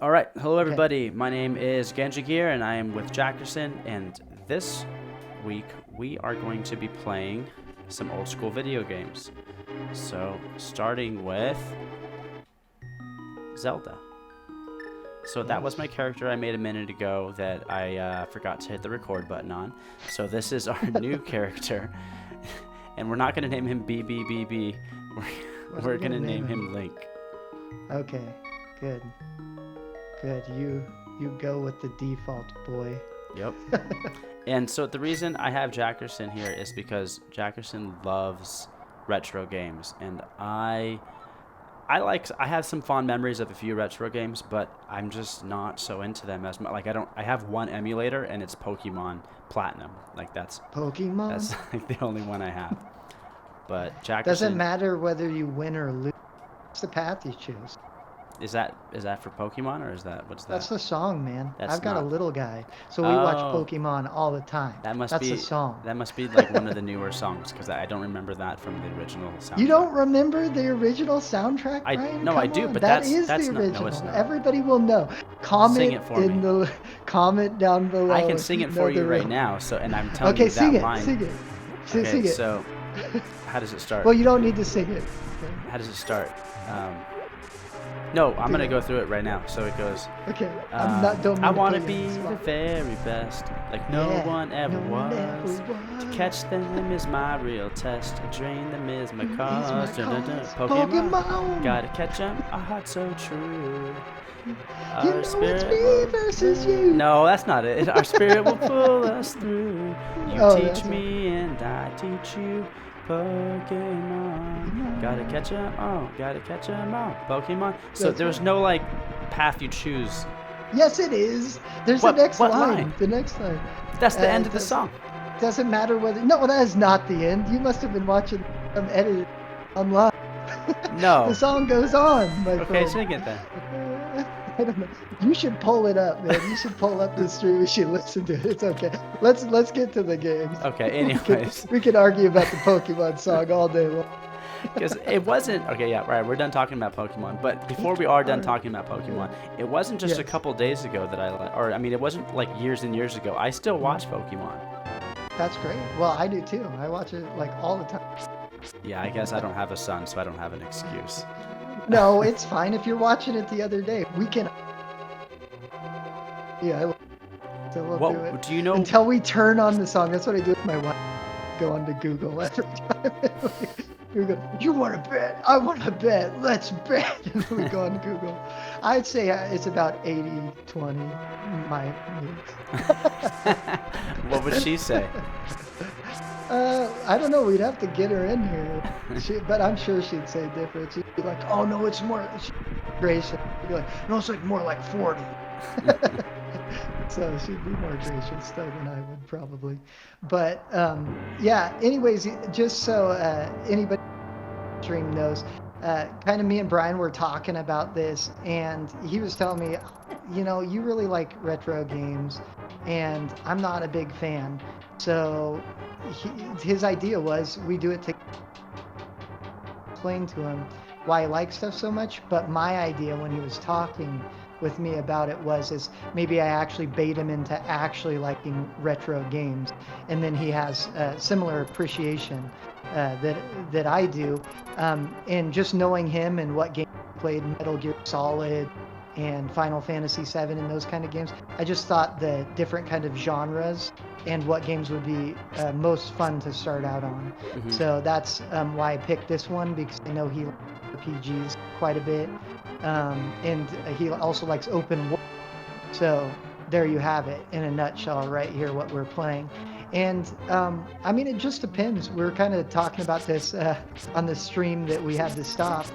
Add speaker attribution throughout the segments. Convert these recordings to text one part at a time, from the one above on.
Speaker 1: All right, hello
Speaker 2: Okay.
Speaker 1: everybody. My name is Ganjagir, and I am with Jackerson. And this week we are going to be playing some old school video games. So, starting with Zelda. So that was my character I made a minute ago that I forgot to hit the record button on. So this is our new character, and we're not going to name him BBBB.
Speaker 2: What are
Speaker 1: We're
Speaker 2: we
Speaker 1: going to
Speaker 2: gonna
Speaker 1: name
Speaker 2: name him?
Speaker 1: him Link.
Speaker 2: Okay. Good. Good. You go with the default, boy.
Speaker 1: Yep. And so the reason I have Jackerson here is because Jackerson loves retro games, and I have some fond memories of a few retro games, but I'm just not so into them as much. Like I have one emulator, and it's Pokemon Platinum. Like
Speaker 2: Pokemon?
Speaker 1: that's like the only one I have. But
Speaker 2: Doesn't
Speaker 1: Jackerson,
Speaker 2: matter whether you win or lose. It's the path you choose.
Speaker 1: is that for Pokemon, or is that what's
Speaker 2: That's
Speaker 1: that?
Speaker 2: the song, man.
Speaker 1: That's
Speaker 2: I've got a
Speaker 1: not.
Speaker 2: little guy, so we watch
Speaker 1: Oh,
Speaker 2: Pokemon all the time.
Speaker 1: that must
Speaker 2: That's the
Speaker 1: be
Speaker 2: song.
Speaker 1: that must be like one of the newer songs because I don't remember that from the original
Speaker 2: You
Speaker 1: soundtrack.
Speaker 2: don't remember the original soundtrack,
Speaker 1: I
Speaker 2: Brian?
Speaker 1: no, I
Speaker 2: Come
Speaker 1: do,
Speaker 2: on,
Speaker 1: but
Speaker 2: that
Speaker 1: that's
Speaker 2: is the
Speaker 1: that's not. No, it's
Speaker 2: original.
Speaker 1: not.
Speaker 2: Everybody will know.
Speaker 1: Sing
Speaker 2: Comment
Speaker 1: it for
Speaker 2: in
Speaker 1: me.
Speaker 2: the comment down
Speaker 1: I
Speaker 2: below
Speaker 1: can
Speaker 2: if
Speaker 1: sing
Speaker 2: you
Speaker 1: it
Speaker 2: know
Speaker 1: for
Speaker 2: the
Speaker 1: you right
Speaker 2: real.
Speaker 1: now. So, and I'm telling
Speaker 2: Okay,
Speaker 1: you that
Speaker 2: sing it.
Speaker 1: line.
Speaker 2: Sing it.
Speaker 1: Okay,
Speaker 2: Sing it.
Speaker 1: so how does it start?
Speaker 2: Well, you don't need to sing it.
Speaker 1: How does it start? Um, no, I'm
Speaker 2: Do
Speaker 1: gonna
Speaker 2: it.
Speaker 1: go through it right now. So it goes.
Speaker 2: Okay, I'm not. Don't
Speaker 1: I
Speaker 2: mean to
Speaker 1: wanna
Speaker 2: put you
Speaker 1: be
Speaker 2: on the
Speaker 1: the
Speaker 2: spot.
Speaker 1: very best, like no
Speaker 2: Yeah,
Speaker 1: one ever
Speaker 2: no one ever
Speaker 1: was. To catch
Speaker 2: was.
Speaker 1: them is my real test. To drain them is my
Speaker 2: Is my
Speaker 1: cause. Dun, dun, dun.
Speaker 2: cause
Speaker 1: Pokemon,
Speaker 2: Pokemon?
Speaker 1: gotta catch 'em. A heart so true.
Speaker 2: You
Speaker 1: Our
Speaker 2: know it's
Speaker 1: spirit
Speaker 2: me
Speaker 1: will.
Speaker 2: versus you.
Speaker 1: No, that's not it. Our spirit will pull us through. You
Speaker 2: Oh,
Speaker 1: teach
Speaker 2: that's right.
Speaker 1: me and I teach you. Pokemon. Gotta
Speaker 2: Pokemon.
Speaker 1: catch 'em all. Gotta catch 'em all. Pokemon. So
Speaker 2: That's
Speaker 1: there was
Speaker 2: right.
Speaker 1: no like path you choose.
Speaker 2: Yes, it is. There's the
Speaker 1: What
Speaker 2: next
Speaker 1: what line?
Speaker 2: line. The next line.
Speaker 1: That's the end of the
Speaker 2: Does
Speaker 1: song.
Speaker 2: doesn't matter whether. No, that is not the end. You must have been watching some edit online. The
Speaker 1: No.
Speaker 2: song goes on, my
Speaker 1: Okay,
Speaker 2: friend.
Speaker 1: sing it then.
Speaker 2: I don't know. You should pull it up, man. You should pull up the stream. We should listen to it. It's okay. Let's get to the games.
Speaker 1: Okay,
Speaker 2: We could
Speaker 1: anyways.
Speaker 2: we could argue about the Pokemon song all day long.
Speaker 1: Because it wasn't okay. Yeah, right. We're done talking about Pokemon, but before we are
Speaker 2: All
Speaker 1: done
Speaker 2: right.
Speaker 1: talking about Pokemon, it wasn't just a
Speaker 2: Yes,
Speaker 1: couple days ago that or I mean, it wasn't like years and years ago. I still watch Pokemon.
Speaker 2: that's great. Well, I do too. I watch it like all the time.
Speaker 1: Yeah, I guess I don't have a son, so I don't have an excuse.
Speaker 2: No, it's fine if you're watching it the other day. We can. Yeah, so we'll do it
Speaker 1: What do you know?
Speaker 2: until we turn on the song. That's what I do with my wife. Go onto Google every time. Google, you want to bet? I want to bet. Let's bet. And we go on Google. I'd say it's about 80-20. My
Speaker 1: What would she say?
Speaker 2: I don't know. We'd have to get her in here. But I'm sure she'd say different. She'd be like, "Oh no, it's more gracious." She'd be like, "No, it's like more like 40." So she'd be more gracious still than I would probably. But yeah. Anyways, just so anybody stream knows, kind of me and Brian were talking about this, and he was telling me, you really like retro games, and I'm not a big fan. So his idea was we do it to explain to him why I like stuff so much. But my idea when he was talking with me about it is maybe I actually bait him into actually liking retro games, and then he has similar appreciation that I do, and just knowing him and what games he played, Metal Gear Solid and Final Fantasy VII and those kind of games, I just thought the different kind of genres and what games would be most fun to start out on.
Speaker 1: Hmm.
Speaker 2: So that's why I picked this one, because I know he likes RPGs quite a bit, and he also likes open world. So there you have it in a nutshell right here what we're playing. And I mean, it just depends. We were kind of talking about this on the stream that we had to stop,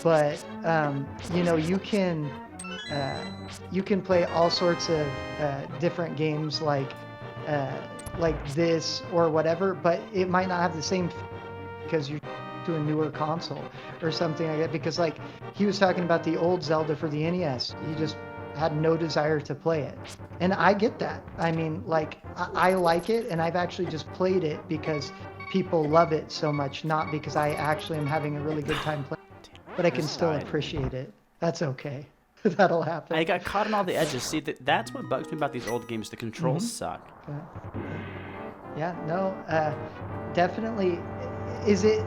Speaker 2: but you can play all sorts of different games like this or whatever, but it might not have the same because you're to a newer console or something like that. Because like he was talking about the old Zelda for the NES, he just had no desire to play it, and I get that. I mean, like I like it, and I've actually just played it because people love it so much, not because I actually am having a really good time playing. But I can
Speaker 1: This
Speaker 2: still
Speaker 1: died.
Speaker 2: appreciate it. That's okay. that'll happen.
Speaker 1: I got caught on all the edges. See, that's what bugs me about these old games. The controls
Speaker 2: Mhm.
Speaker 1: suck.
Speaker 2: Yeah, no, definitely. Is it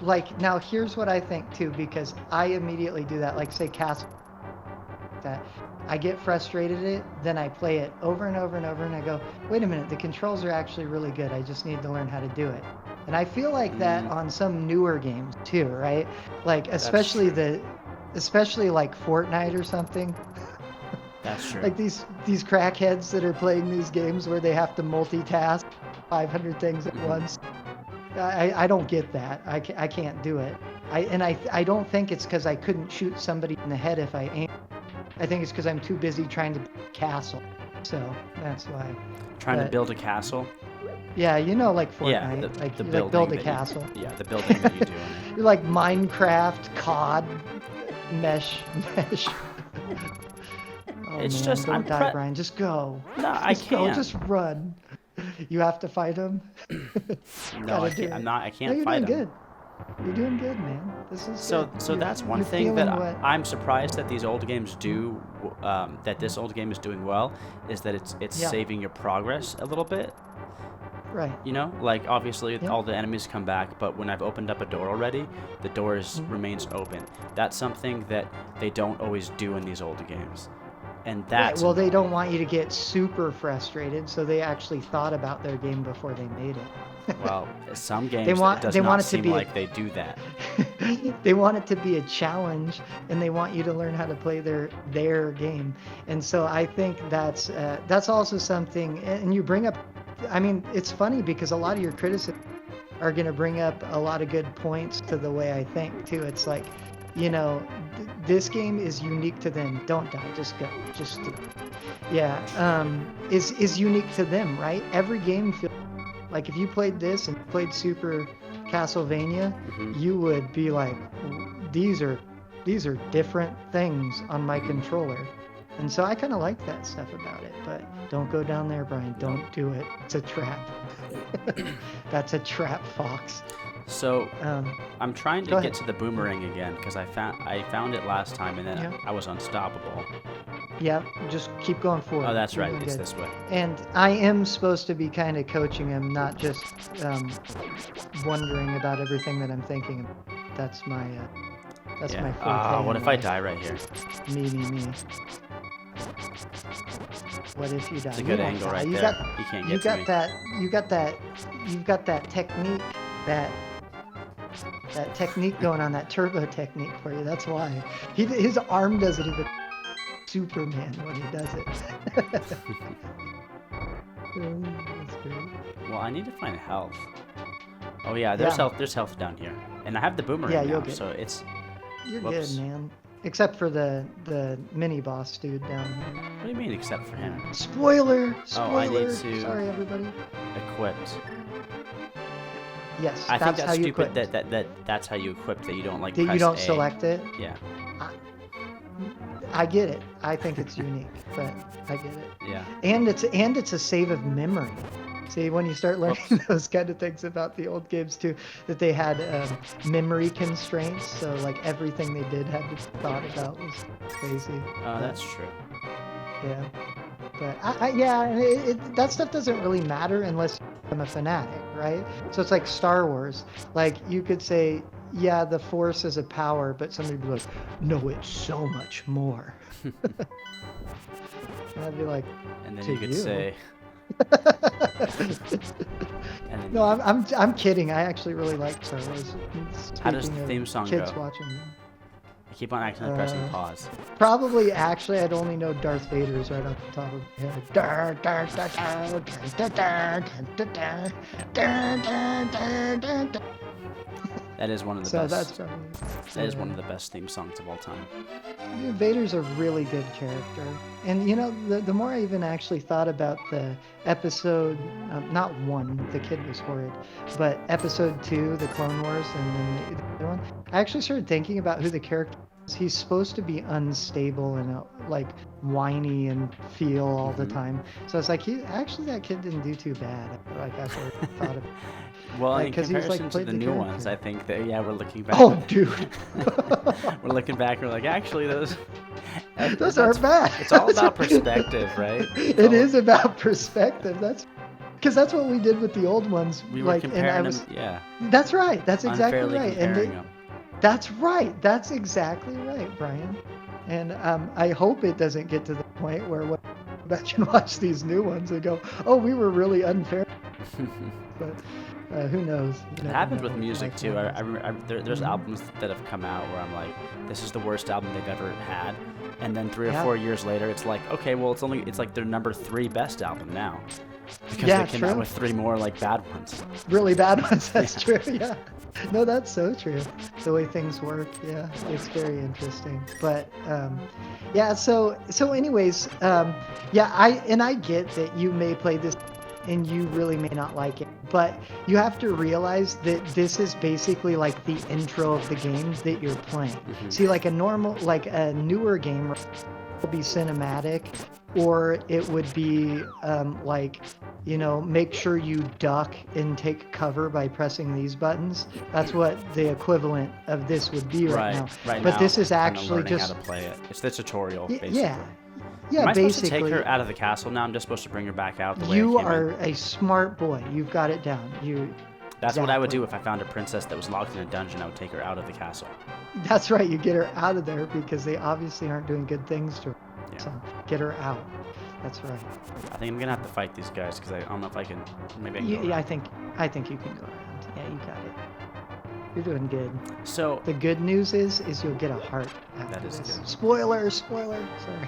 Speaker 2: like now? Here's what I think too, because I immediately do that. Like, say, Castle, that I get frustrated at it, then I play it over and over and over, and I go, wait a minute, the controls are actually really good. I just need to learn how to do it. And I feel like that on some newer games too, right? Like especially like Fortnite or something.
Speaker 1: That's true.
Speaker 2: Like these crackheads that are playing these games where they have to multitask 500 things at once. I don't get that. I can't do it. I don't think it's because I couldn't shoot somebody in the head if I aimed. I think it's because I'm too busy trying to build a castle. So that's why.
Speaker 1: Trying to build a castle?
Speaker 2: Yeah, like Fortnite.
Speaker 1: Yeah,
Speaker 2: the
Speaker 1: like
Speaker 2: build a castle.
Speaker 1: The building that you do in it.
Speaker 2: You're like Minecraft, COD, mesh. Oh,
Speaker 1: It's
Speaker 2: man,
Speaker 1: just,
Speaker 2: don't die, Brian. Just go.
Speaker 1: No, I can't.
Speaker 2: Just run. You have to fight him.
Speaker 1: No, I can't. I can't
Speaker 2: you're
Speaker 1: fight
Speaker 2: doing
Speaker 1: him.
Speaker 2: Good. You're doing good, man. This is
Speaker 1: So
Speaker 2: good.
Speaker 1: that's one
Speaker 2: you're
Speaker 1: thing that
Speaker 2: feeling what-
Speaker 1: I'm surprised that these old games do. That this old game is doing well is that it's saving your progress a little bit.
Speaker 2: Right.
Speaker 1: Like obviously all the enemies come back, but when I've opened up a door already, the door remains open. That's something that they don't always do in these old games. And that's
Speaker 2: well, they don't want you to get super frustrated, so they actually thought about their game before they made it.
Speaker 1: Well, some games
Speaker 2: want
Speaker 1: it
Speaker 2: it to
Speaker 1: seem
Speaker 2: be
Speaker 1: like they do that.
Speaker 2: They want it to be a challenge, and they want you to learn how to play their game. And so I think that's also something. And you bring up, I mean, it's funny because a lot of your criticisms are going to bring up a lot of good points to the way I think too. It's like, this game is unique to them. Don't die, just go, just do it. Yeah, is unique to them, right? Every game feels like if you played this and played Super Castlevania, you would be like, these are different things on my controller. And so I kind of like that stuff about it, but don't go down there, Brian. Don't do it. It's a trap. That's a trap, Fox.
Speaker 1: So I'm trying to get to the boomerang again because I found it last time and then I was unstoppable.
Speaker 2: Yeah, just keep going forward.
Speaker 1: Oh, that's right.
Speaker 2: Really
Speaker 1: It's
Speaker 2: good.
Speaker 1: this way.
Speaker 2: And I am supposed to be kind of coaching him, not just wondering about everything that I'm thinking. That's my forte.
Speaker 1: What if I die right here?
Speaker 2: Me. What if you die?
Speaker 1: It's a good angle right there. You can't get to me.
Speaker 2: You've got that technique, that technique going on, that turbo technique for you. That's why his arm doesn't even Superman when he does it. That's great.
Speaker 1: Well, I need to find health. Oh yeah, there's health. There's health down here, and I have the boomerang now, so it's.
Speaker 2: You're good, man. Except for the mini boss dude down here.
Speaker 1: What do you mean, except for him?
Speaker 2: Spoiler!
Speaker 1: Oh, I need to.
Speaker 2: Sorry, everybody.
Speaker 1: Equipped.
Speaker 2: Yes,
Speaker 1: I think
Speaker 2: that's how
Speaker 1: that's
Speaker 2: you
Speaker 1: stupid.
Speaker 2: equip.
Speaker 1: That's how you equip. That you don't like.
Speaker 2: That
Speaker 1: press
Speaker 2: you don't
Speaker 1: A.
Speaker 2: select it.
Speaker 1: Yeah.
Speaker 2: I get it. I think it's unique, but I get it.
Speaker 1: Yeah.
Speaker 2: And it's a save of memory. See, when you start learning those kind of things about the old games too, that they had memory constraints, so like everything they did had to be thought about was crazy.
Speaker 1: Oh, that's true.
Speaker 2: Yeah. But that stuff doesn't really matter unless I'm a fanatic, right? So it's like Star Wars. Like you could say, yeah, the Force is a power, but somebody would be like, no, it's so much more. And I'd be like,
Speaker 1: and then you could say.
Speaker 2: No, I'm kidding. I actually really like Star Wars.
Speaker 1: How does the theme song
Speaker 2: kids
Speaker 1: go?
Speaker 2: watching them.
Speaker 1: I keep on accidentally pressing pause.
Speaker 2: Probably, actually, I'd only know Darth Vader's right off the top of my head.
Speaker 1: That is one of the
Speaker 2: So
Speaker 1: best.
Speaker 2: that's probably.
Speaker 1: That is one of the best theme songs of all time.
Speaker 2: Vader's a really good character, and the more I even actually thought about the episode, not 1, the kid was horrid, but episode 2, the Clone Wars, and then the other one, I actually started thinking about who the character he's supposed to be unstable and like whiny and feel all the time. So it's like that kid didn't do too bad. Like I sort of thought of.
Speaker 1: Well,
Speaker 2: Like,
Speaker 1: in
Speaker 2: 'cause he was, like,
Speaker 1: comparison to
Speaker 2: played
Speaker 1: the
Speaker 2: the
Speaker 1: new ones,
Speaker 2: character.
Speaker 1: I think that we're looking back.
Speaker 2: Oh, dude.
Speaker 1: We're looking back. We're like, actually, those
Speaker 2: Those aren't bad.
Speaker 1: It's all about perspective, right?
Speaker 2: It is about perspective. That's what we did with the old ones.
Speaker 1: We were
Speaker 2: like,
Speaker 1: comparing
Speaker 2: and I was,
Speaker 1: them. Yeah.
Speaker 2: That's right. That's exactly
Speaker 1: Unfairly
Speaker 2: right.
Speaker 1: comparing them.
Speaker 2: That's right. That's exactly right, Brian. And I hope it doesn't get to the point where we back and watch these new ones and go, "Oh, we were really unfair." But who knows?
Speaker 1: It happens with music too. There's albums that have come out where I'm like, this is the worst album they've ever had, and then 3 or 4 years later, it's like, okay, well, it's like their number 3 best album now, because they came out with 3 more like bad ones.
Speaker 2: Really bad ones. That's true. Yeah. No, that's so true. The way things work. Yeah, it's very interesting. But yeah. So anyways, yeah. I get that you may play this and you really may not like it, but you have to realize that this is basically like the intro of the game that you're playing. See, like a newer game will be cinematic, or it would be like, make sure you duck and take cover by pressing these buttons. That's what the equivalent of this would be right now.
Speaker 1: Right
Speaker 2: but
Speaker 1: now,
Speaker 2: this is
Speaker 1: I'm
Speaker 2: actually
Speaker 1: learning
Speaker 2: just
Speaker 1: how to play it. It's the tutorial, basically.
Speaker 2: Yeah,
Speaker 1: Am I
Speaker 2: basically.
Speaker 1: supposed to take her out of the castle now? I'm just supposed to bring her back out the way
Speaker 2: You
Speaker 1: I came
Speaker 2: are
Speaker 1: in?
Speaker 2: a smart boy. You've got it down.
Speaker 1: That's what I would do if I found a princess that was locked in a dungeon. I would take her out of the castle.
Speaker 2: That's right. You get her out of there because they obviously aren't doing good things to her.
Speaker 1: Yeah.
Speaker 2: So get her out. That's right.
Speaker 1: I think I'm gonna have to fight these guys because I don't know if I can. Maybe I can.
Speaker 2: Yeah, I think you can go around. Yeah, you got it. You're doing good.
Speaker 1: So
Speaker 2: The good news is you'll get a heart after
Speaker 1: That is
Speaker 2: this.
Speaker 1: good.
Speaker 2: Spoiler. Sorry.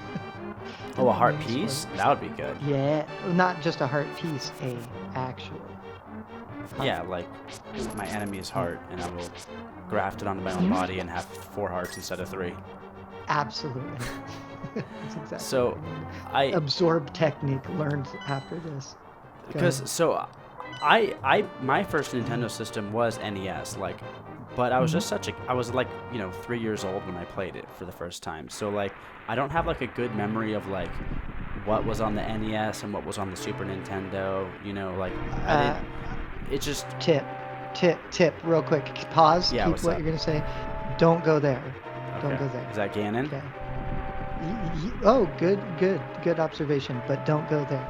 Speaker 1: a heart piece? That would be good.
Speaker 2: Yeah, not just a heart piece, a actual.
Speaker 1: Yeah, like my enemy's heart, and I will graft it onto my own body and have 4 hearts instead of 3.
Speaker 2: Absolutely. That's exactly.
Speaker 1: So,
Speaker 2: right. Absorb technique learned after this. Go ahead.
Speaker 1: My first Nintendo system was NES, like, but I was just I was like, 3 years old when I played it for the first time. So like, I don't have like a good memory of like what was on the NES and what was on the Super Nintendo. Like, it just
Speaker 2: Tip, real quick. Pause.
Speaker 1: Yeah,
Speaker 2: Keep
Speaker 1: what's
Speaker 2: what
Speaker 1: up?
Speaker 2: you're gonna say. Don't go there. Don't
Speaker 1: Okay.
Speaker 2: go there.
Speaker 1: Is that Ganon?
Speaker 2: Okay. Oh, good observation. But don't go there.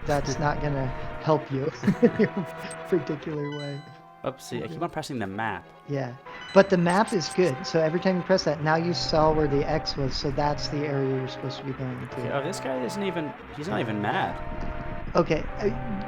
Speaker 2: That's not gonna help you in your particular way.
Speaker 1: Oopsie, I keep on pressing the map.
Speaker 2: Yeah, but the map is good. So every time you press that, now you saw where the X was. So that's the area you're supposed to be going to.
Speaker 1: Okay, oh, this guy he's not even mad.
Speaker 2: Okay,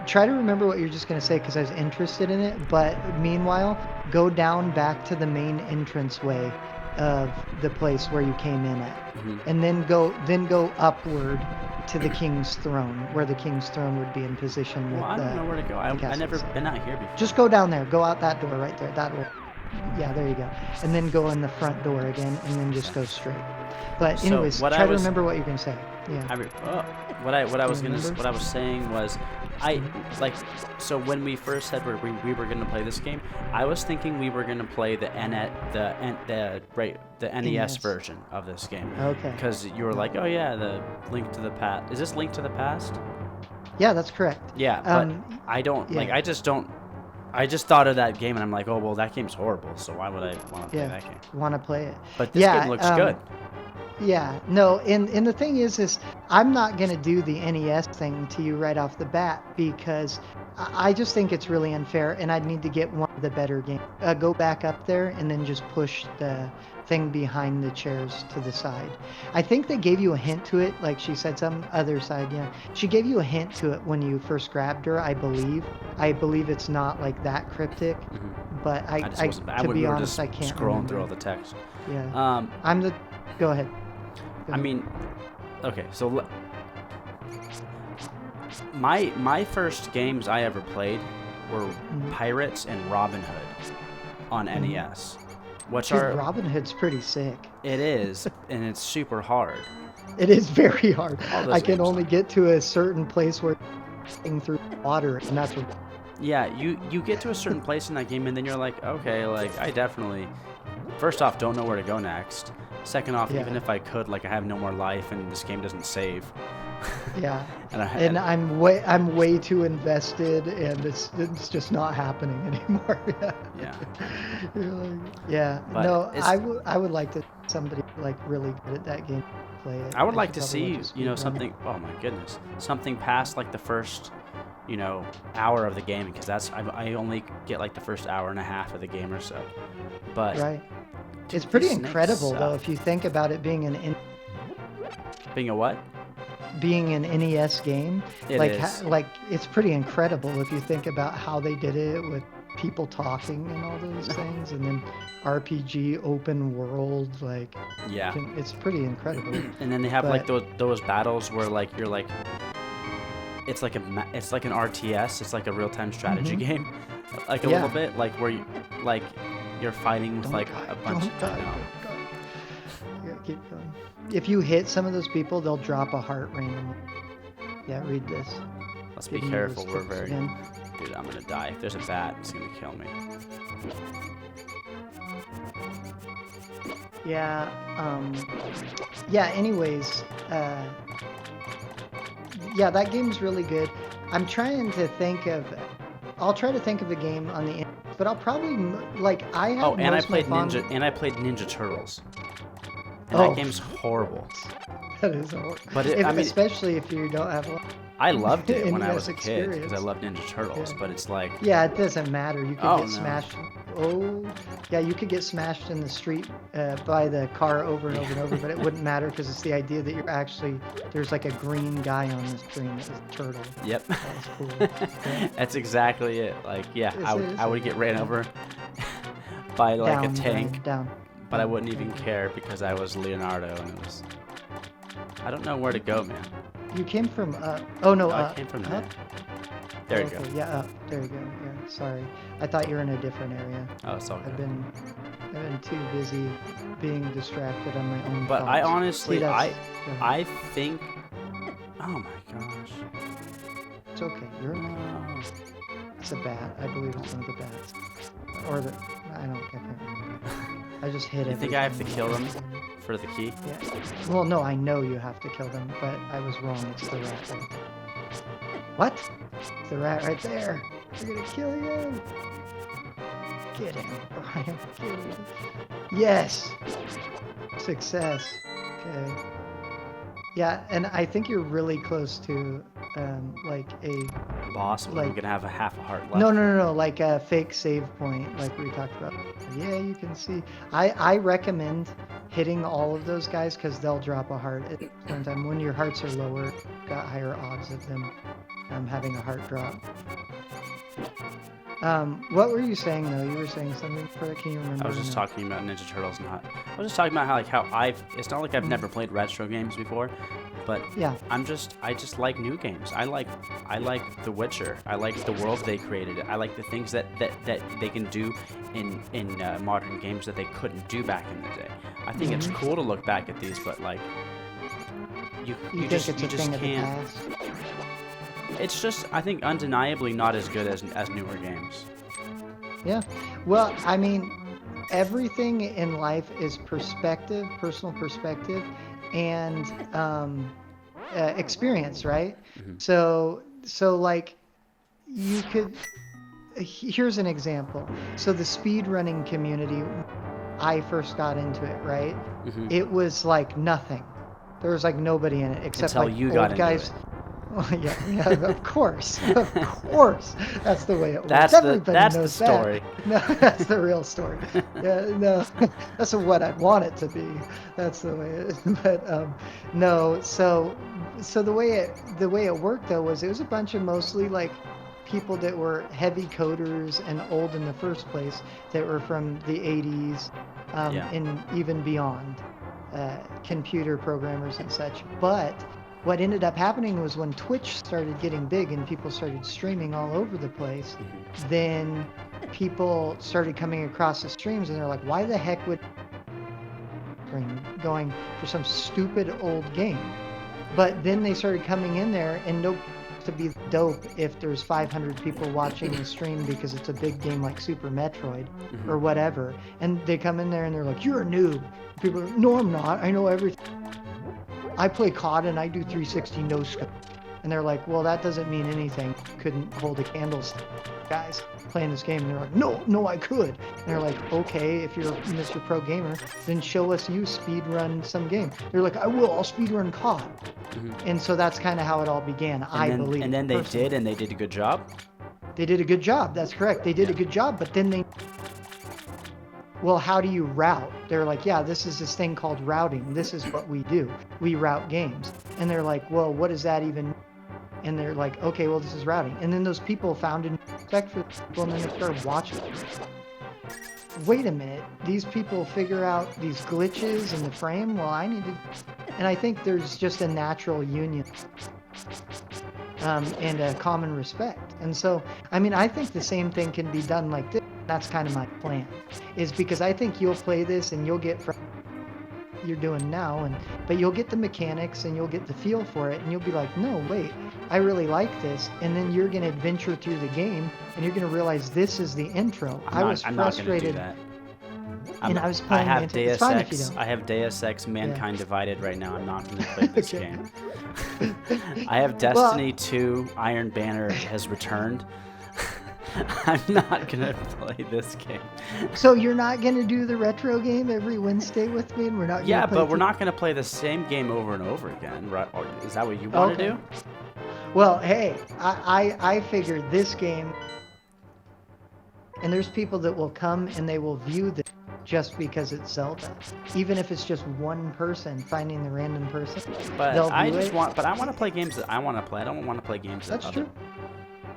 Speaker 2: try to remember what you're just going to say because I was interested in it. But meanwhile, go down back to the main entranceway of the place where you came in at, and then go upward to the king's throne, where the king's throne would be in position.
Speaker 1: Well, I don't know where to go. I've never
Speaker 2: castles.
Speaker 1: been out here before.
Speaker 2: Just go down there. Go out that door right there. That door. Yeah, there you go. And then go in the front door again, and then just go straight. But
Speaker 1: So
Speaker 2: anyways,
Speaker 1: what
Speaker 2: try
Speaker 1: I
Speaker 2: to
Speaker 1: was-
Speaker 2: remember what you're gonna say. Yeah.
Speaker 1: What I
Speaker 2: Remember?
Speaker 1: was saying was, so when we first said we were gonna play this game, I was thinking we were gonna play the NES
Speaker 2: NES.
Speaker 1: version of this game.
Speaker 2: Okay.
Speaker 1: Because you were like, oh yeah, the Link to the Past. Is this Link to the Past?
Speaker 2: Yeah, that's correct.
Speaker 1: Yeah, but I don't
Speaker 2: yeah.
Speaker 1: I just thought of that game and I'm like, oh well, that game's horrible. So why would I want to play that game?
Speaker 2: Want to play it?
Speaker 1: But this game looks good.
Speaker 2: Yeah, no, and the thing is I'm not gonna do the NES thing to you right off the bat because I just think it's really unfair, and I'd need to get one of the better games. Go back up there and then just push the thing behind the chairs to the side. I think they gave you a hint to it, like she said, some other side. Yeah, she gave you a hint to it when you first grabbed her. I believe. I believe it's not like that cryptic, but I to be honest, I can't
Speaker 1: scrolling
Speaker 2: remember.
Speaker 1: through all the text.
Speaker 2: Yeah. Go ahead.
Speaker 1: I mean, okay, so my first games I ever played were Pirates and Robin Hood on NES, which
Speaker 2: Dude,
Speaker 1: are
Speaker 2: Robin Hood's pretty sick.
Speaker 1: it is, and it's super hard.
Speaker 2: It is very hard.
Speaker 1: All those
Speaker 2: I can
Speaker 1: games
Speaker 2: only
Speaker 1: are.
Speaker 2: get to a certain place where thing through water, and that's what.
Speaker 1: Yeah, you get to a certain place in that game, and then you're like, okay, like I definitely, first off, don't know where to go next. Second off,
Speaker 2: Yeah.
Speaker 1: even if I could, like, I have no more life and this game doesn't save.
Speaker 2: Yeah.
Speaker 1: And
Speaker 2: And I'm way too invested, and it's just not happening anymore. Yeah.
Speaker 1: yeah.
Speaker 2: You're like, yeah.
Speaker 1: But
Speaker 2: No,
Speaker 1: it's
Speaker 2: I would like to somebody like really good at that game play it.
Speaker 1: I would like
Speaker 2: should
Speaker 1: to
Speaker 2: probably
Speaker 1: see,
Speaker 2: watch a
Speaker 1: you know,
Speaker 2: speedrunner.
Speaker 1: something. Oh my goodness, something past like the first, you know, hour of the game, because I only get like the first hour and a half of the game or so. But
Speaker 2: Right.
Speaker 1: dude,
Speaker 2: It's pretty
Speaker 1: these snakes
Speaker 2: incredible though
Speaker 1: suck.
Speaker 2: if you think about it being
Speaker 1: Being a what?
Speaker 2: being an NES game.
Speaker 1: It
Speaker 2: Like
Speaker 1: is.
Speaker 2: like it's pretty incredible if you think about how they did it with people talking and all those things, and then RPG open world, like
Speaker 1: Yeah.
Speaker 2: it's pretty incredible.
Speaker 1: And then they have like
Speaker 2: But
Speaker 1: those battles where like you're like it's like it's like an RTS. It's like a real-time strategy game, like a
Speaker 2: Yeah.
Speaker 1: little bit, like where you like you're fighting with
Speaker 2: don't
Speaker 1: like
Speaker 2: die,
Speaker 1: a bunch
Speaker 2: don't
Speaker 1: of.
Speaker 2: die,
Speaker 1: No.
Speaker 2: don't die. You gotta keep going. If you hit some of those people, they'll drop a heart randomly. Yeah, read this.
Speaker 1: Let's be
Speaker 2: Giving you those
Speaker 1: careful. We're
Speaker 2: tips
Speaker 1: very.
Speaker 2: again.
Speaker 1: Dude, I'm gonna die. If there's a bat, it's gonna kill me.
Speaker 2: Yeah. Yeah. Anyways. Yeah, that game's really good. I'm trying to think of. I'll try to think of a game on the NES, but I'll probably like I have.
Speaker 1: Oh, and I
Speaker 2: most of my
Speaker 1: played
Speaker 2: fun-
Speaker 1: Ninja, and I played Ninja Turtles. And
Speaker 2: Oh.
Speaker 1: that game's horrible.
Speaker 2: That is horrible.
Speaker 1: But it, I mean,
Speaker 2: Especially if you don't have.
Speaker 1: I loved it when I
Speaker 2: NES
Speaker 1: was a kid because I
Speaker 2: experience.
Speaker 1: loved Ninja Turtles.
Speaker 2: Yeah.
Speaker 1: But it's like,
Speaker 2: Yeah, it doesn't matter. You could
Speaker 1: Oh,
Speaker 2: get
Speaker 1: no.
Speaker 2: smashed. Oh, yeah, you could get smashed in the street by the car over and over and over, but it wouldn't matter because it's the idea that you're actually there's like a green guy on the screen that was a turtle.
Speaker 1: yep.
Speaker 2: That was cool. Yeah.
Speaker 1: That's exactly it. Like, yeah,
Speaker 2: Is
Speaker 1: I would,
Speaker 2: it- is
Speaker 1: I
Speaker 2: it?
Speaker 1: would get ran over by like
Speaker 2: Down,
Speaker 1: a tank,
Speaker 2: Brian, down.
Speaker 1: but I wouldn't even care because I was Leonardo and it was. I don't know where to go, man.
Speaker 2: You came from up. Oh no,
Speaker 1: No, I
Speaker 2: up.
Speaker 1: came from
Speaker 2: Up?
Speaker 1: there. There you
Speaker 2: Okay,
Speaker 1: go.
Speaker 2: yeah, up. There you go. Yeah, sorry. I thought you were in a different area.
Speaker 1: Oh, it's all
Speaker 2: I've
Speaker 1: good.
Speaker 2: been too busy being distracted on my own.
Speaker 1: But I
Speaker 2: thoughts.
Speaker 1: honestly,
Speaker 2: See, that's-
Speaker 1: I think. Oh my gosh.
Speaker 2: It's okay. You're.
Speaker 1: No.
Speaker 2: It's a bat. I believe it's one of the bats. Or the. I can't remember. I just hit it.
Speaker 1: You think I have to kill them for the key?
Speaker 2: Yeah. Well, no, I know you have to kill them, but I was wrong. It's the rat. Right there. What? It's the rat right there. We're gonna kill you. Get him, Brian. Get him. Yes. Success. Okay. Yeah, and I think you're really close to, like a.
Speaker 1: Boss, I'm
Speaker 2: Like-
Speaker 1: gonna have a half a heart left.
Speaker 2: No, like a fake save point, like we talked about. Yeah, you can see. I recommend hitting all of those guys because they'll drop a heart at one time. When your hearts are lower, got higher odds of them having a heart drop. What were you saying though? You were saying something for that. Can you remember?
Speaker 1: I was just
Speaker 2: or no?
Speaker 1: talking about Ninja Turtles and how I was just talking about how I've. It's not like I've never played retro games before, but
Speaker 2: Yeah.
Speaker 1: I just like new games. I like The Witcher. I like the world they created. I like the things that they can do in modern games that they couldn't do back in the day. I think it's cool to look back at these, but like you
Speaker 2: You think
Speaker 1: just
Speaker 2: it's
Speaker 1: you
Speaker 2: a
Speaker 1: just
Speaker 2: thing of the
Speaker 1: can't.
Speaker 2: past?
Speaker 1: It's just I think undeniably not as good as newer games.
Speaker 2: Yeah. Well, I mean, everything in life is perspective, personal perspective, and experience, right?
Speaker 1: Mhm.
Speaker 2: So like, you could. Here's an example. So the speed running community, I first got into it, right?
Speaker 1: Mhm.
Speaker 2: It was like nothing. There was like nobody in it except
Speaker 1: Until
Speaker 2: like
Speaker 1: you
Speaker 2: old
Speaker 1: got into
Speaker 2: guys.
Speaker 1: it.
Speaker 2: Well, yeah, of course, of course. That's the way it works.
Speaker 1: That's
Speaker 2: Everybody
Speaker 1: the
Speaker 2: knows
Speaker 1: story.
Speaker 2: that. No, that's the real story. Yeah, no, that's what I want it to be. That's the way it is. But no, so the way it worked though was it was a bunch of mostly like people that were heavy coders and old in the first place that were from the 80s
Speaker 1: Yeah.
Speaker 2: and even beyond, computer programmers and such. But what ended up happening was when Twitch started getting big and people started streaming all over the place, then people started coming across the streams and they're like, why the heck would going for some stupid old game? But then they started coming in there and to be dope if there's 500 people watching the stream because it's a big game like Super Metroid or whatever, and they come in there and they're like, "You're a noob." People are, "No, I'm not. I know everything. I play COD and I do 360 no scope." And they're like, "Well, that doesn't mean anything. Couldn't hold a candlestick." Guys playing this game, and they're like, "No, I could." And they're like, "Okay, if you're Mr. Pro Gamer, then show us you speedrun some game." They're like, "I will. I'll speedrun COD." And so that's kind of how it all began, I believe.
Speaker 1: And then they
Speaker 2: personally.
Speaker 1: did, and they did a good job.
Speaker 2: They did a good job. That's correct. They did a good job, but then they, well, how do you route? They're like, "Yeah, this is this thing called routing. This is what we do. We route games." And they're like, "Well, what does that even?" And they're like, "Okay, well, this is routing." And then those people found a respect for people, and then they started watching. Wait a minute, these people figure out these glitches in the frame? Well, I need to... And I think there's just a natural union and a common respect. And so, I mean, I think the same thing can be done like this. That's kind of my plan, is because I think you'll play this and you'll get from you're doing now, but you'll get the mechanics and you'll get the feel for it, and you'll be like, "No, wait, I really like this." And then you're going to adventure through the game and you're going to realize this is the intro. I was frustrated.
Speaker 1: I'm not gonna do that.
Speaker 2: And I was playing
Speaker 1: I have
Speaker 2: the intro.
Speaker 1: Deus
Speaker 2: It's fine if you
Speaker 1: Ex.
Speaker 2: don't.
Speaker 1: I have Deus Ex Mankind Divided right now. I'm not going to play this game. I have Destiny 2 Iron Banner has returned. I'm not going to play this game.
Speaker 2: So you're not going to do the retro game every Wednesday with me, and we're not
Speaker 1: Yeah, but we're not going to play the same game over and over again, right? Or is that what you want to do?
Speaker 2: Well, hey, I figured this game, and there's people that will come and they will view this just because it's Zelda, even if it's just one person finding the random person.
Speaker 1: But I want to play games that I want to play. I don't want to play games that
Speaker 2: That's true.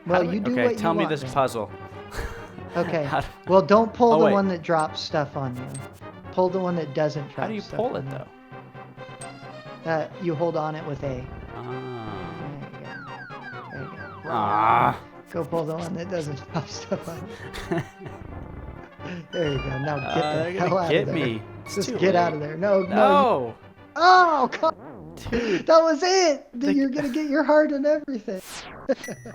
Speaker 2: Well, you do what you want.
Speaker 1: Okay, tell me this puzzle.
Speaker 2: Okay. Well, don't pull the one that drops stuff on you. Pull the one that doesn't drop stuff.
Speaker 1: How do you pull it though?
Speaker 2: You hold on it with A. There you go. Go pull the one that doesn't drop stuff on you. There you go. Now get the hell out of there.
Speaker 1: Me.
Speaker 2: Just get out of there. No. Oh, come on.
Speaker 1: Dude.
Speaker 2: That was it. You're going to get your heart and everything.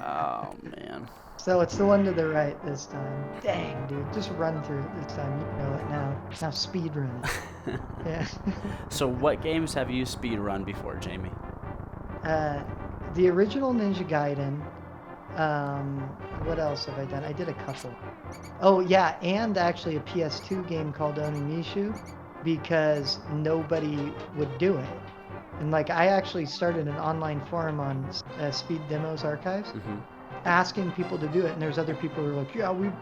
Speaker 1: Oh, man.
Speaker 2: So it's the one to the right this time. Dang, dude. Just run through it this time. You know it now. Now speed run it. Yeah.
Speaker 1: So what games have you speed run before, Jamie?
Speaker 2: The original Ninja Gaiden. What else have I done? I did a couple. Oh, yeah, and actually a PS2 game called Onimushu, because nobody would do it. And like, I actually started an online forum on Speed Demos Archives, asking people to do it, and there's other people who are like, "Yeah, we're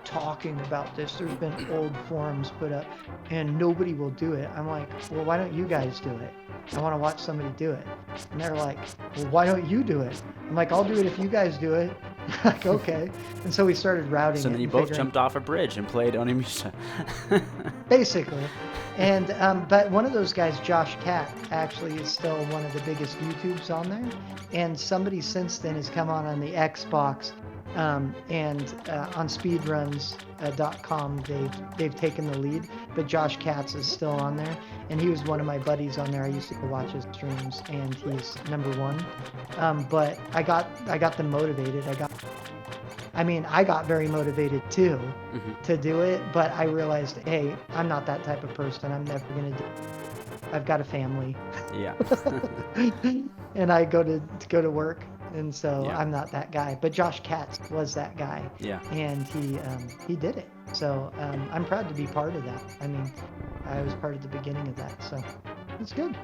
Speaker 2: talking about this. There's been old forums put up, and nobody will do it." I'm like, "Well, why don't you guys do it? I want to watch somebody do it." And they're like, "Well, why don't you do it?" I'm like, "I'll do it if you guys do it." Like, okay. And so we started routing it.
Speaker 1: So then you both jumped off a bridge and played Onimusha.
Speaker 2: Basically. And but one of those guys, Josh Cat, actually is still one of the biggest YouTubes on there. And somebody since then has come on the Xbox, and on speedruns.com they've taken the lead. But Josh Katz is still on there, and he was one of my buddies on there. I used to go watch his streams, and he's #1. But I got them motivated. I got very motivated too to do it, but I realized, hey, I'm not that type of person. I'm never gonna do it. I've got a family.
Speaker 1: Yeah.
Speaker 2: And I go to work, and so I'm not that guy. But Josh Katz was that guy. Yeah. And he did it. So I'm proud to be part of that. I mean, I was part of the beginning of that, so it's good.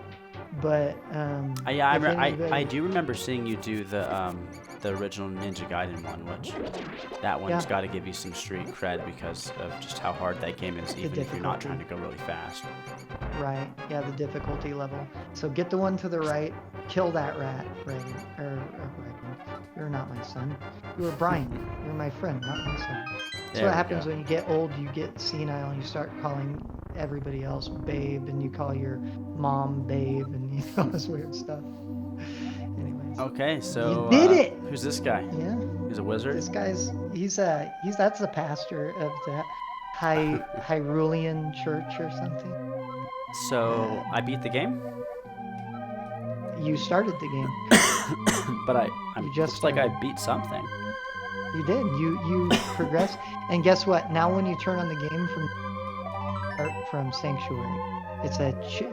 Speaker 2: But
Speaker 1: I do remember seeing you do the original Ninja Gaiden one, which that one's got to give you some street cred because of just how hard that game is, even if you're not trying to go really fast.
Speaker 2: Right. Yeah, the difficulty level. So get the one to the right, kill that rat, Reagan. You're not my son. You're Brian. You're my friend, not my son. That's what happens when you get old. You get senile, and you start calling everybody else babe, and you call your mom babe, and all this weird stuff. Anyways.
Speaker 1: Okay, so
Speaker 2: you did it.
Speaker 1: Who's this guy?
Speaker 2: Yeah.
Speaker 1: He's a wizard.
Speaker 2: This guy's that's the pastor of the Hyrulean Church or something.
Speaker 1: So I beat the game.
Speaker 2: You started the game.
Speaker 1: But
Speaker 2: You just
Speaker 1: looks like I
Speaker 2: started.
Speaker 1: beat something.
Speaker 2: You did. You progressed. And guess what? Now when you turn on the game from Sanctuary, it's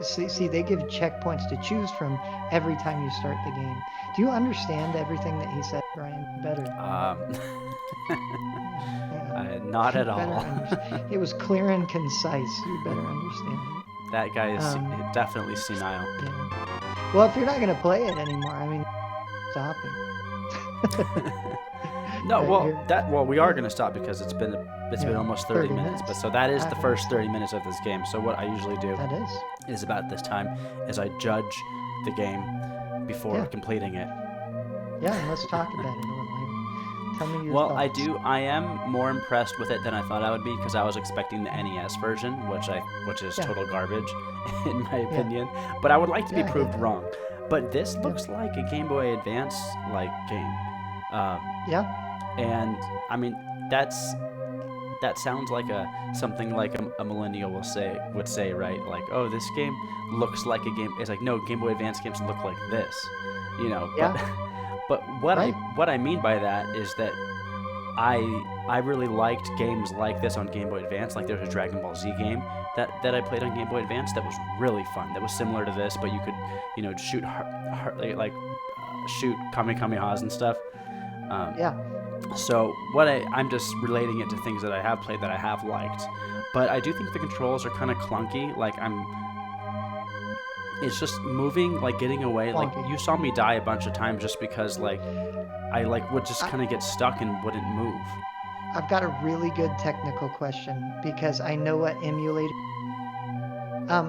Speaker 2: see they give checkpoints to choose from every time you start the game. Do you understand everything that he said, Brian? Better. Yeah.
Speaker 1: Not
Speaker 2: You
Speaker 1: at
Speaker 2: better
Speaker 1: all.
Speaker 2: It was clear and concise. You better understand it.
Speaker 1: That guy is definitely
Speaker 2: Yeah.
Speaker 1: senile.
Speaker 2: Well, if you're not gonna play it anymore, I mean, stopping.
Speaker 1: No,
Speaker 2: Right,
Speaker 1: well we are gonna stop because it's been almost 30 minutes. But so that is the first 30 minutes of this game. So what I usually do
Speaker 2: That is.
Speaker 1: about this time is I judge the game before completing it.
Speaker 2: Yeah, and let's talk about it a little here. Tell me your
Speaker 1: Well,
Speaker 2: thoughts.
Speaker 1: I am more impressed with it than I thought I would be because I was expecting the NES version, which is total garbage, in my opinion. But I would like to be proved wrong. But this looks like a Game Boy Advance like game.
Speaker 2: Yeah.
Speaker 1: And I mean that sounds like something like a millennial would say, right? Like, oh, this game looks like a game. It's like, no, Game Boy Advance games look like this,
Speaker 2: Yeah.
Speaker 1: But what
Speaker 2: Right.
Speaker 1: I mean by that is that I really liked games like this on Game Boy Advance. Like, there was a Dragon Ball Z game that I played on Game Boy Advance that was really fun. That was similar to this, but you could shoot shoot kamehamehas and stuff.
Speaker 2: Yeah.
Speaker 1: So I'm just relating it to things that I have played that I have liked, but I do think the controls are kind of clunky. Like, it's just moving, like getting away.
Speaker 2: Clunky.
Speaker 1: Like, you saw me die a bunch of times just because I would just kind of get stuck and wouldn't move.
Speaker 2: I've got a really good technical question because I know what emulator.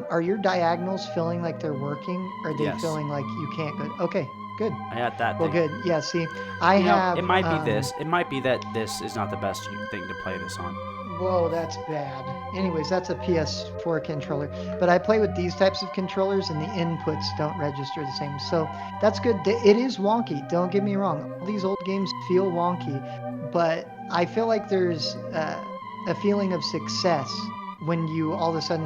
Speaker 2: Are your diagonals feeling like they're working? Or are they
Speaker 1: Yes.
Speaker 2: feeling like you can't go? Okay, good.
Speaker 1: I had that.
Speaker 2: Well,
Speaker 1: thing.
Speaker 2: good. Yeah. See, I have.
Speaker 1: It might be this. It might be that this is not the best thing to play this on.
Speaker 2: Whoa, that's bad. Anyways, that's a PS4 controller. But I play with these types of controllers and the inputs don't register the same. So that's good. It is wonky. Don't get me wrong. All these old games feel wonky. But I feel like there's a feeling of success when you all of a sudden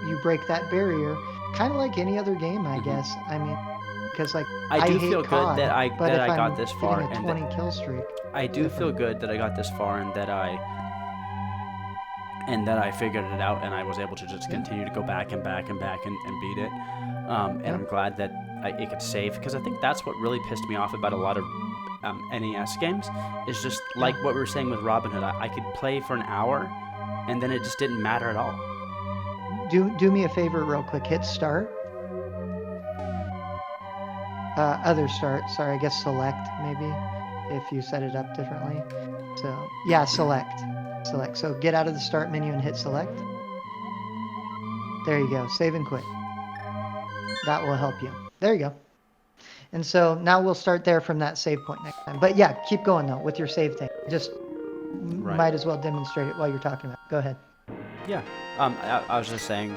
Speaker 2: you break that barrier. Kind of like any other game, I guess. I mean, because like
Speaker 1: I do
Speaker 2: hate
Speaker 1: feel
Speaker 2: COD,
Speaker 1: good that I
Speaker 2: but if I'm
Speaker 1: got this far
Speaker 2: getting a 20 kill streak.
Speaker 1: I do feel good that I got this far and that I figured it out and I was able to just continue to go back and back and back and beat it. And I'm glad that it could save, because I think that's what really pissed me off about a lot of NES games is just like what we were saying with Robin Hood. I could play for an hour and then it just didn't matter at all.
Speaker 2: Do me a favor real quick. Hit start. Other start. Sorry, I guess select maybe if you set it up differently. So yeah, select. So get out of the start menu and hit select. There you go. Save and quit. That will help you. There you go. And so now we'll start there from that save point next time. But yeah, keep going though with your save thing. Just might as well demonstrate it while you're talking about it. Go ahead.
Speaker 1: Yeah. I was just saying.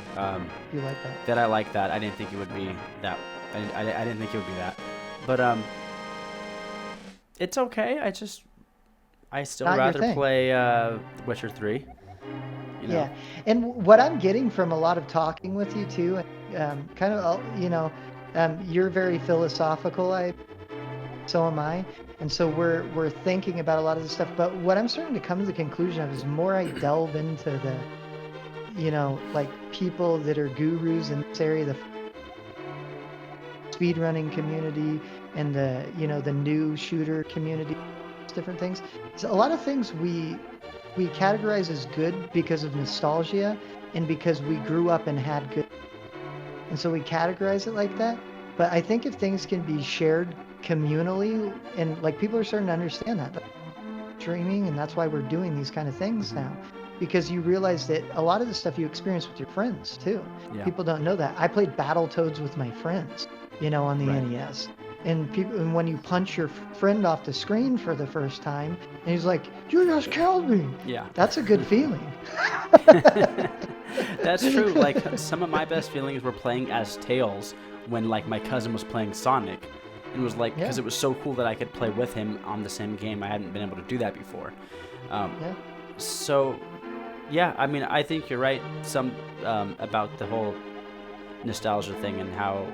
Speaker 2: You like that?
Speaker 1: That I like that. I didn't think it would be that. I didn't think it would be that. But it's okay. I still
Speaker 2: Not your
Speaker 1: rather
Speaker 2: thing.
Speaker 1: play Witcher 3.
Speaker 2: Yeah, and what I'm getting from a lot of talking with you too, kind of, you're very philosophical. So am I, and so we're thinking about a lot of this stuff. But what I'm starting to come to the conclusion of is more I delve into the, like people that are gurus in this area, the speedrunning community and the the new shooter community, different things. So a lot of things we categorize as good because of nostalgia and because we grew up and had good, and so we categorize it like that. But I think if things can be shared communally, and like people are starting to understand that streaming, and that's why we're doing these kind of things now, because you realize that a lot of the stuff you experience with your friends too.
Speaker 1: Yeah.
Speaker 2: People don't know that. I played Battletoads with my friends, on the NES. And when you punch your friend off the screen for the first time, and he's like, "You just killed me."
Speaker 1: Yeah.
Speaker 2: That's a good feeling.
Speaker 1: That's true. Like, some of my best feelings were playing as Tails when, like, my cousin was playing Sonic. And it was like, because it was so cool that I could play with him on the same game. I hadn't been able to do that before. So, yeah, I mean, I think you're right. About the whole nostalgia thing and how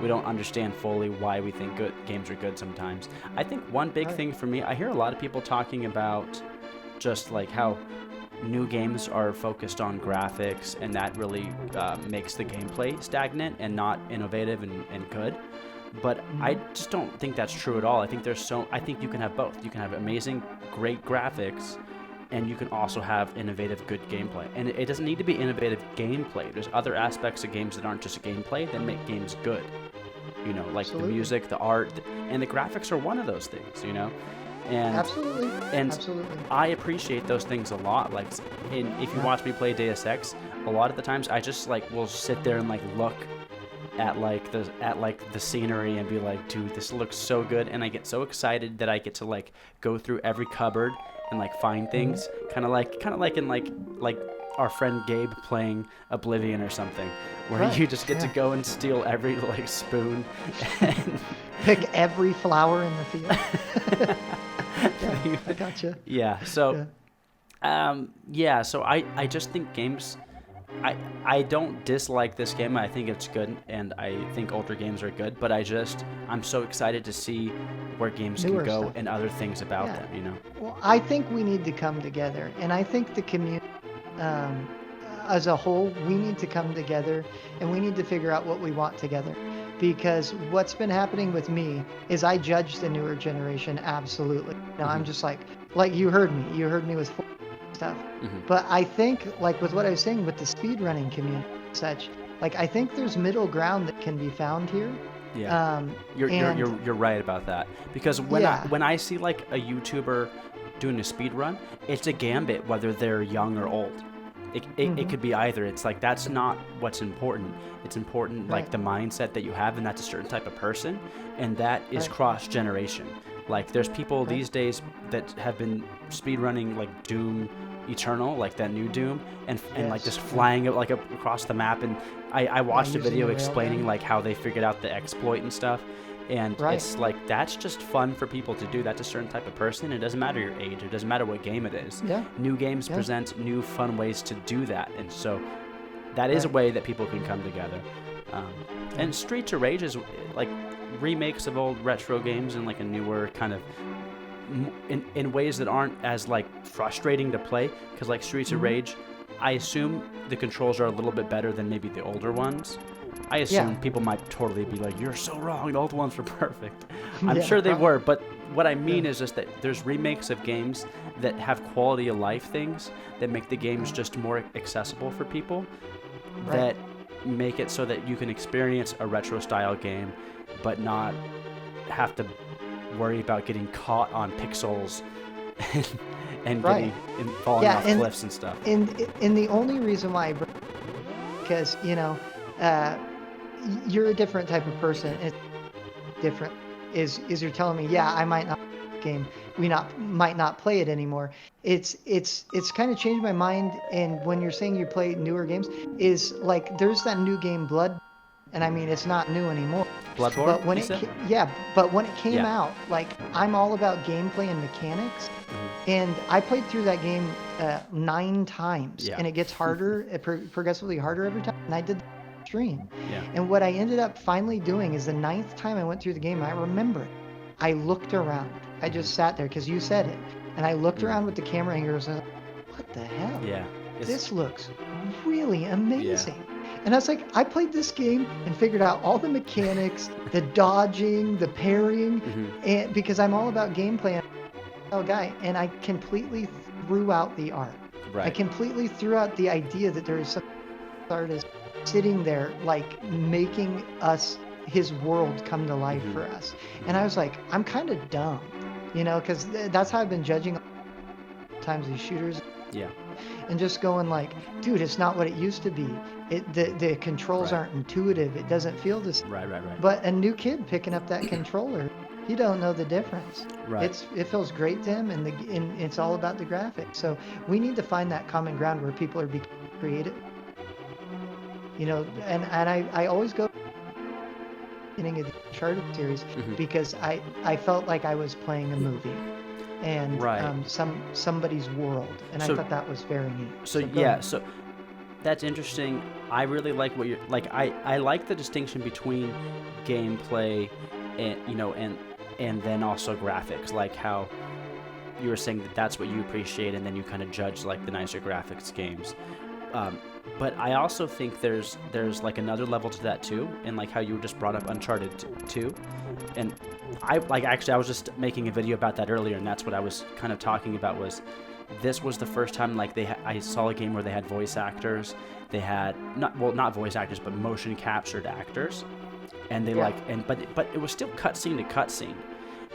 Speaker 1: we don't understand fully why we think good games are good sometimes. I think one big
Speaker 2: Right.
Speaker 1: thing for me, I hear a lot of people talking about just like how new games are focused on graphics, and that really makes the gameplay stagnant and not innovative and good. But I
Speaker 2: Mhm.
Speaker 1: just don't think that's true at all. I think you can have both. You can have amazing, great graphics, and you can also have innovative, good gameplay. And it doesn't need to be innovative gameplay. There's other aspects of games that aren't just gameplay that make games good. Like the
Speaker 2: Absolutely.
Speaker 1: music, the art, and the graphics are one of those things. And
Speaker 2: Absolutely.
Speaker 1: and
Speaker 2: Absolutely.
Speaker 1: I appreciate those things a lot. Like, if you
Speaker 2: Yeah.
Speaker 1: watch me play Deus Ex, a lot of the times I just like will sit there and like look at the scenery and be like, dude, this looks so good, and I get so excited that I get to like go through every cupboard and like find
Speaker 2: Mhm.
Speaker 1: things, kind of like in like our friend Gabe playing Oblivion or something, where
Speaker 2: Right.
Speaker 1: you just get to
Speaker 2: Yeah.
Speaker 1: go and steal every like spoon and
Speaker 2: Pick every flower in the field. Yeah, I gotcha.
Speaker 1: yeah. So
Speaker 2: Yeah.
Speaker 1: so I just think games. I don't dislike this game. I think it's good, and I think older games are good. But I'm so excited to see where games can
Speaker 2: Newer
Speaker 1: go
Speaker 2: stuff.
Speaker 1: and other things about
Speaker 2: Yeah.
Speaker 1: them.
Speaker 2: Well, I think we need to come together, and I think the community, um, as a whole, we need to come together, and we need to figure out what we want together. Because what's been happening with me is I judge the newer generation absolutely. No, I'm
Speaker 1: Mhm.
Speaker 2: just like you heard me with stuff.
Speaker 1: Mhm.
Speaker 2: But I think, like with what I was saying with the speedrunning community and such, like I think there's middle ground that can be found here.
Speaker 1: Yeah.
Speaker 2: Um, and
Speaker 1: You're right about that, because
Speaker 2: yeah,
Speaker 1: when I see like a YouTuber doing a speed run, it's a gambit whether they're young or old. It
Speaker 2: hmm,
Speaker 1: could be either. It's like that's not what's important. It's important like
Speaker 2: right,
Speaker 1: the mindset that you have, and that's a certain type of person, and that is
Speaker 2: right,
Speaker 1: cross generation. Like there's people
Speaker 2: right,
Speaker 1: these days that have been speed running like Doom Eternal, like that new Doom, and like
Speaker 2: yes,
Speaker 1: just
Speaker 2: yeah,
Speaker 1: flying it like across the map. And I
Speaker 2: yeah,
Speaker 1: watched a
Speaker 2: using the
Speaker 1: video explaining
Speaker 2: railgun,
Speaker 1: like how they figured out the exploit and stuff. And
Speaker 2: right,
Speaker 1: it's like that's just fun for people to do. That's a certain type of person. It doesn't matter your age. It doesn't matter what game it is.
Speaker 2: yeah,
Speaker 1: New games
Speaker 2: yeah,
Speaker 1: present new fun ways to do that, and so that is a
Speaker 2: right,
Speaker 1: way that people can come together. Um,
Speaker 2: yeah,
Speaker 1: and Streets of Rage is like remakes of old retro games in like a newer kind of in ways that aren't as like frustrating to play, because like Streets of
Speaker 2: hmm,
Speaker 1: Rage, I assume the controls are a little bit better than maybe the older ones. I
Speaker 2: yeah,
Speaker 1: assume people might totally be like, you're so wrong, the old ones were perfect. I'm
Speaker 2: yeah,
Speaker 1: sure they
Speaker 2: probably,
Speaker 1: were, but what I
Speaker 2: yeah,
Speaker 1: mean is just that there's remakes of games that have quality of life things that make the games
Speaker 2: yeah,
Speaker 1: just more accessible for people,
Speaker 2: right,
Speaker 1: that make it so that you can experience a retro style game but not have to worry about getting caught on pixels and,
Speaker 2: right,
Speaker 1: and falling
Speaker 2: yeah,
Speaker 1: off cliffs and stuff.
Speaker 2: and the only reason why I bring, because uh, you're a different type of person. It's different. Is you're telling me, yeah, I might not game, we not might not play it anymore. It's kind of changed my mind. And when you're saying you play newer games, is like there's that new game Blood, and I mean it's not new anymore.
Speaker 1: Bloodborne,
Speaker 2: But when
Speaker 1: you said?
Speaker 2: yeah, but when it came
Speaker 1: Yeah.
Speaker 2: out, like I'm all about gameplay and mechanics.
Speaker 1: Hmm.
Speaker 2: And I played through that game 9 times,
Speaker 1: Yeah.
Speaker 2: and it gets harder, progressively harder every time. And I did the stream.
Speaker 1: Yeah.
Speaker 2: And what I ended up finally doing is the ninth time I went through the game, I remember I looked around. I
Speaker 1: Hmm.
Speaker 2: just sat there because you said it. And I looked
Speaker 1: Mm.
Speaker 2: around with the camera angles and I was like, what the hell?
Speaker 1: Yeah.
Speaker 2: This looks really
Speaker 1: Yeah.
Speaker 2: amazing. And I was like, I played this game and figured out all the mechanics, the dodging, the parrying,
Speaker 1: Hmm.
Speaker 2: and because I'm all about gameplay guy, and I completely threw out the art. I
Speaker 1: Right.
Speaker 2: completely threw out the idea that there is some artist sitting there like making us his world come to life
Speaker 1: Hmm.
Speaker 2: for us. And I
Speaker 1: Hmm.
Speaker 2: was like, I'm kind of dumb, because that's how I've been judging times these shooters,
Speaker 1: Yeah.
Speaker 2: and just going like, dude, it's not what it used to be. The controls
Speaker 1: Right.
Speaker 2: aren't intuitive. It doesn't feel the same.
Speaker 1: Right. Right. Right.
Speaker 2: But a new kid picking up that controller, he don't know the difference.
Speaker 1: Right.
Speaker 2: It feels great to him, and it's all about the graphics. So we need to find that common ground where people are being creative. And I always go to the beginning of the Uncharted series
Speaker 1: Hmm.
Speaker 2: because I felt like I was playing a movie and
Speaker 1: Right.
Speaker 2: somebody's world, and I
Speaker 1: So
Speaker 2: thought that was very neat.
Speaker 1: so
Speaker 2: So go
Speaker 1: yeah.
Speaker 2: ahead.
Speaker 1: So That's interesting. I really like what you're like. I like the distinction between gameplay and and then also graphics. Like how you were saying that that's what you appreciate, and then you kind of judge like the nicer graphics games. But I also think there's like another level to that too, and like how you just brought up Uncharted 2, and I like actually I was just making a video about that earlier, and that's what I was kind of talking about was this was the first time like I saw a game where they had voice actors, they had not voice actors but motion captured actors, and they but it was still cutscene to cutscene,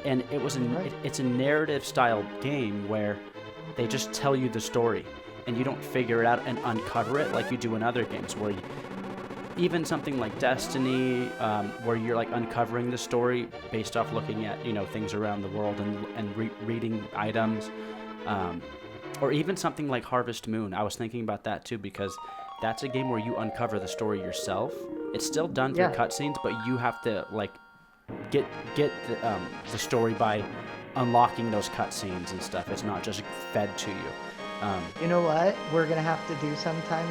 Speaker 1: and it was it's a narrative style game where they just tell you the story and you don't figure it out and uncover it like you do in other games where even something like Destiny, where you're like uncovering the story based off looking at things around the world and reading items, or even something like Harvest Moon. I was thinking about that too because that's a game where you uncover the story yourself. It's still done through cutscenes, but you have to like get the story by unlocking those cutscenes and stuff. It's not just fed to you.
Speaker 2: You know what we're gonna have to do sometime?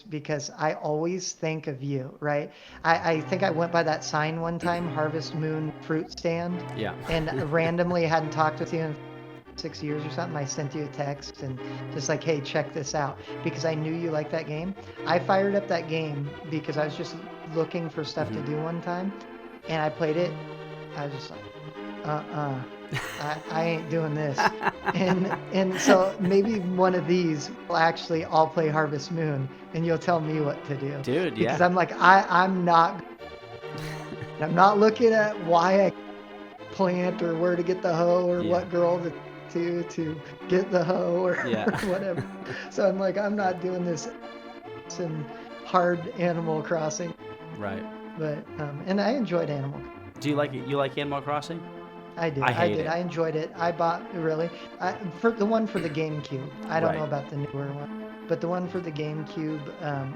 Speaker 2: Because I always think of you, right? I think I went by that sign one time, Harvest Moon fruit stand.
Speaker 1: Yeah.
Speaker 2: And randomly hadn't talked with you in 6 years or something. I sent you a text and just like, hey, check this out, because I knew you liked that game. I fired up that game because I was just looking for stuff to do one time, and I played it. I was just like, I ain't doing this. And so maybe one of these will actually all play Harvest Moon and you'll tell me what to do.
Speaker 1: Dude, yeah.
Speaker 2: Because I'm like, I'm not looking at why I plant or where to get the hoe or what girl to get the hoe or whatever. So I'm like, I'm not doing this in hard Animal Crossing.
Speaker 1: Right.
Speaker 2: But and I enjoyed Animal Crossing.
Speaker 1: Do you like it? You like Animal Crossing?
Speaker 2: I did. I enjoyed it. I bought for the one for the GameCube. I don't know about the newer one, but the one for the GameCube,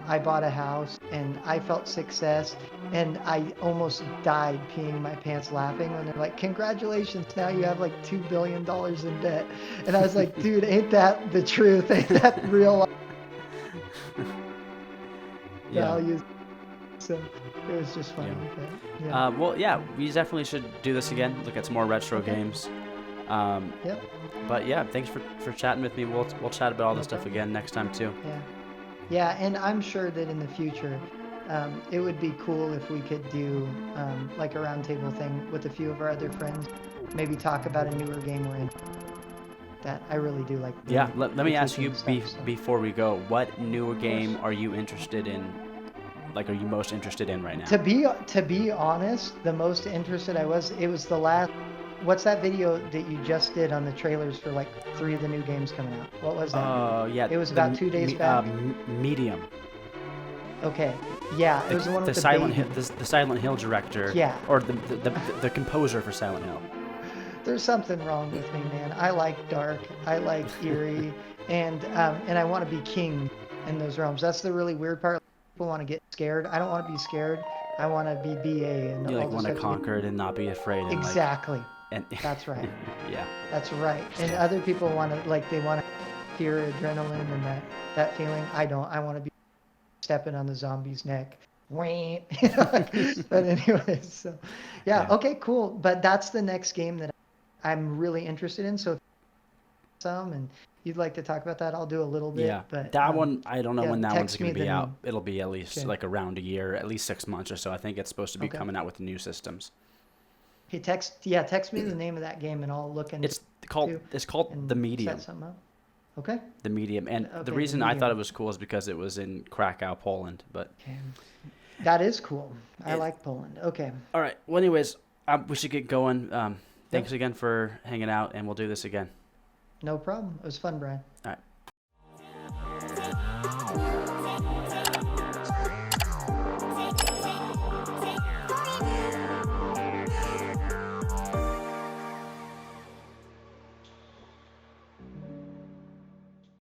Speaker 2: I bought a house and I felt success, and I almost died peeing my pants laughing when they're like, "Congratulations! Now you have like $2 billion in debt," and I was like, "Dude, ain't that the truth? Ain't that real life values?" So it was just funny.
Speaker 1: But, we definitely should do this again. Look at some more retro games. But yeah, thanks for chatting with me. We'll chat about all this stuff again next time too.
Speaker 2: Yeah, and I'm sure that in the future, it would be cool if we could do like a roundtable thing with a few of our other friends. Maybe talk about a newer game we're in. That I really do like.
Speaker 1: Yeah, let me ask you before we go, what newer game are you interested in? Like, are you most interested in right now?
Speaker 2: To be honest, the most interested it was the last. What's that video that you just did on the trailers for like 3 of the new games coming out? What was that?
Speaker 1: Yeah.
Speaker 2: It was about 2 days back.
Speaker 1: Medium.
Speaker 2: Okay. Yeah, it was the one with the
Speaker 1: Silent Hill, the Silent Hill director.
Speaker 2: Yeah.
Speaker 1: Or the composer for Silent Hill.
Speaker 2: There's something wrong with me, man. I like dark. I like eerie, and I want to be king in those realms. That's the really weird part. People want to get scared. I don't want to be scared. I want to be BA and
Speaker 1: you like want to conquer it and not be afraid. And
Speaker 2: exactly.
Speaker 1: And
Speaker 2: that's right.
Speaker 1: Yeah.
Speaker 2: That's right. And other people want to they want to fear adrenaline and that feeling. I don't. I want to be stepping on the zombie's neck. But anyways, so yeah. Okay, cool. But that's the next game that I'm really interested in. So if and you'd like to talk about that, I'll do a little bit.
Speaker 1: Yeah,
Speaker 2: but
Speaker 1: that one, I don't know when that one's going to be out.
Speaker 2: Name.
Speaker 1: It'll be at least like around a year, at least 6 months or so. I think it's supposed to be coming out with new systems.
Speaker 2: Hey, text me the name of that game and I'll look into it.
Speaker 1: It's called The Medium.
Speaker 2: Set something up. Okay.
Speaker 1: The Medium. And the reason I thought it was cool is because it was in Krakow, Poland. But
Speaker 2: that is cool. I like Poland. Okay.
Speaker 1: All right. Well, anyways, we should get going. Thanks again for hanging out, and we'll do this again.
Speaker 2: No problem. It was fun, Brian.
Speaker 1: All right.